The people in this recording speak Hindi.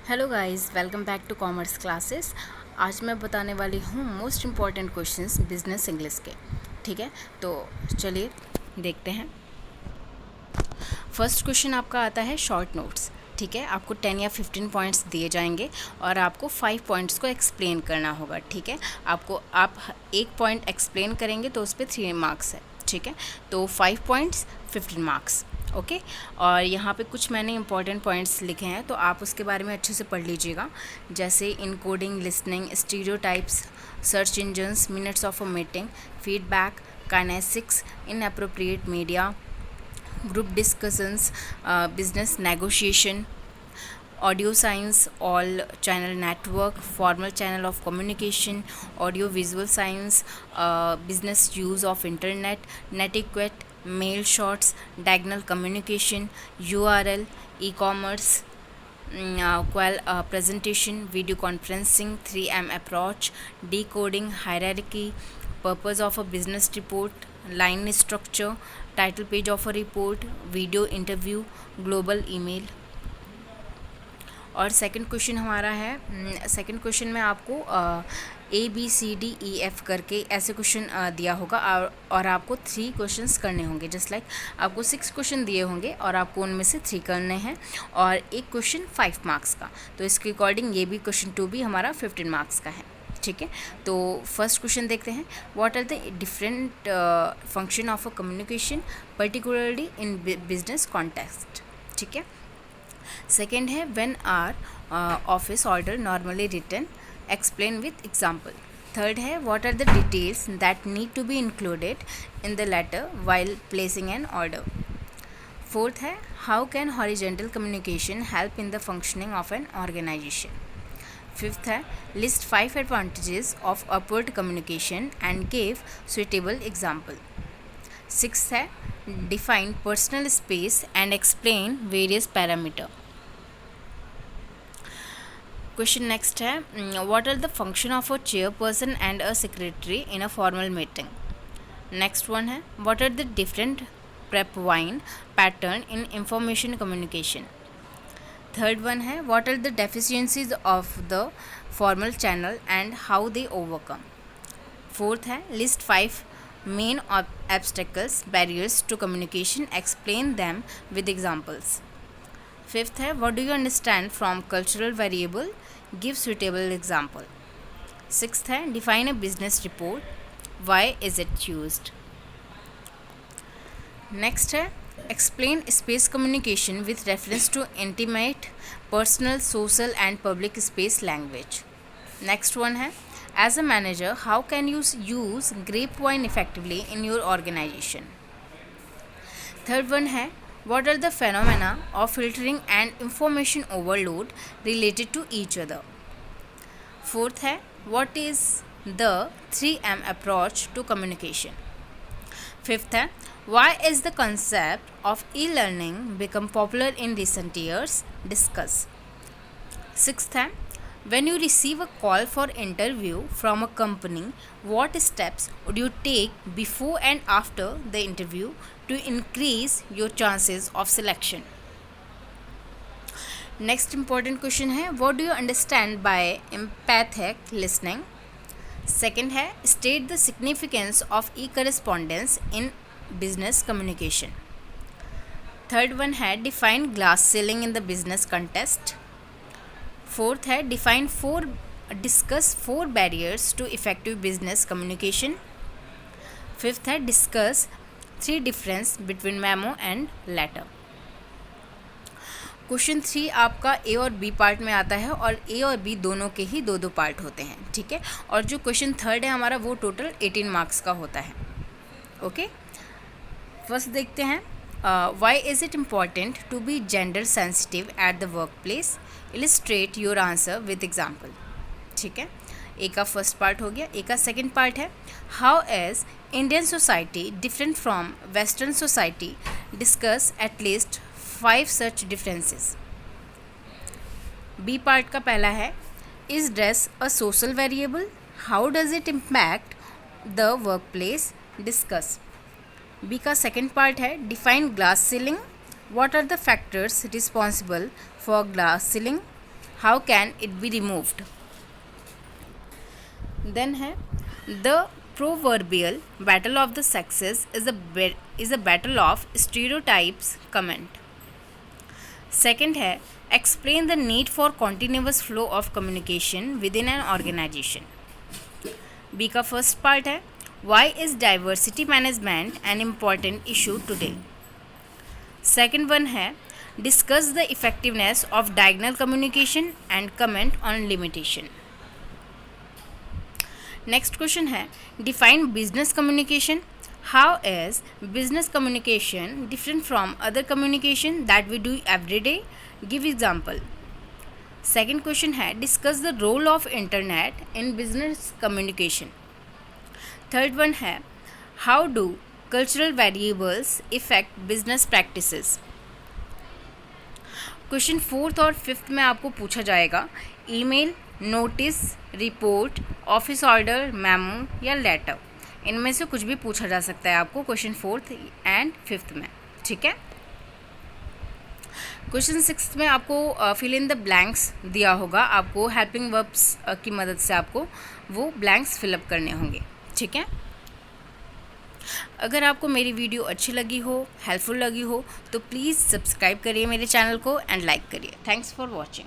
Hello guys, welcome back to commerce classes. आज मैं बताने वाली हूँ most important questions business English के। ठीक है, तो चलिए देखते हैं। फर्स्ट क्वेश्चन आपका आता है शॉर्ट नोट्स। ठीक है, आपको 10 या 15 पॉइंट्स दिए जाएंगे और आपको 5 पॉइंट्स को एक्सप्लेन करना होगा। ठीक है, आप एक पॉइंट एक्सप्लेन करेंगे तो उस पर 3 मार्क्स है। ठीक है, तो 5 पॉइंट्स 15 मार्क्स। ओके, और यहाँ पे कुछ मैंने इंपॉर्टेंट पॉइंट्स लिखे हैं तो आप उसके बारे में अच्छे से पढ़ लीजिएगा, जैसे encoding, listening, stereotypes, search engines, minutes of a meeting, feedback, kinesics, inappropriate media, group discussions, business negotiation, audio science, all channel network, formal channel of communication, audio visual science, business use of internet, netiquette, mail shots, diagonal communication, URL, e-commerce, presentation, video conferencing, 3M approach, decoding, hierarchy, purpose of a business report, line structure, title page of a report, video interview, global email। और सेकंड क्वेश्चन हमारा है, सेकंड क्वेश्चन में आपको ABCDEF करके ऐसे क्वेश्चन दिया होगा और आपको 3 क्वेश्चंस करने होंगे। जस्ट लाइक आपको 6 क्वेश्चन दिए होंगे और आपको उनमें से 3 करने हैं और एक क्वेश्चन 5 मार्क्स का। तो इसके अकॉर्डिंग ये भी क्वेश्चन 2 भी हमारा 15 मार्क्स का है। ठीक है, तो फर्स्ट क्वेश्चन देखते हैं। What are the different function of a communication particularly in business context. ठीक है, सेकेंड है when are office order normally written, explain with example. Third है what are the details that need to be included in the letter while placing an order. Fourth है how can horizontal communication help in the functioning of an organization. Fifth है list 5 advantages of upward communication and give suitable example. Sixth है define personal space and explain various parameter. Question next है what are the function of a chairperson and a secretary in a formal meeting. Next one है what are the different grapevine pattern in information communication. Third one है what are the deficiencies of the formal channel and how they overcome. Fourth है list 5 main obstacles, barriers to communication, explain them with examples. Fifth है what do you understand from cultural variable, give suitable example. Sixth है define a business report, why is it used. Next है explain space communication with reference to intimate, personal, social and public space language. Next one है as a manager, how can you use grapevine effectively in your organization? Third one है what are the phenomena of filtering and information overload related to each other? Fourth है what is the 3M approach to communication? Fifth है why is the concept of e-learning become popular in recent years? Discuss. Sixth है when you receive a call for interview from a company, what steps would you take before and after the interview to increase your chances of selection? Next important question है what do you understand by empathic listening? Second है state the significance of e-correspondence in business communication. Third one है define glass ceiling in the business context. Fourth है discuss 4 barriers to effective business communication. Fifth है discuss 3 difference between memo and letter. Question 3 आपका ए और बी पार्ट में आता है और ए और बी दोनों के ही 2-2 पार्ट होते हैं। ठीक है, और जो क्वेश्चन थर्ड है हमारा वो टोटल 18 मार्क्स का होता है। ओके, फर्स्ट देखते हैं why is it important to be gender sensitive at the workplace? Illustrate your answer with example. ठीक है, ए का फर्स्ट पार्ट हो गया। ए का सेकंड पार्ट है how is Indian society different from western society, discuss at least 5 such differences. B part का पहला है is dress a social variable, how does it impact the work place, discuss. B का सेकेंड पार्ट है define glass ceiling, what are the factors responsible for glass ceiling, how can it be removed. Then है the proverbial battle of the success is a battle of stereotypes comment. Second है explain the need for continuous flow of communication within an organization. B का फर्स्ट पार्ट है why is diversity management an important issue today. Second one है discuss the effectiveness of diagonal communication and comment on limitation. Next question है define business communication. How is business communication different from other communication that we do every day, give example. Second question है discuss the role of internet in business communication. Third one है how do cultural variables affect business practices. Question fourth और फिफ्थ में आपको पूछा जाएगा email, notice, report, office order, memo या लेटर। इनमें से कुछ भी पूछा जा सकता है आपको क्वेश्चन फोर्थ एंड फिफ्थ में, ठीक है। क्वेश्चन सिक्स में आपको फिल इन द ब्लैंक्स दिया होगा, आपको हेल्पिंग वर्ब्स की मदद से आपको वो ब्लैंक्स फिलअप करने होंगे, ठीक है। अगर आपको मेरी वीडियो अच्छी लगी हो, हेल्पफुल लगी हो तो प्लीज़ सब्सक्राइब करिए मेरे चैनल को एंड लाइक करिए। Thanks for watching.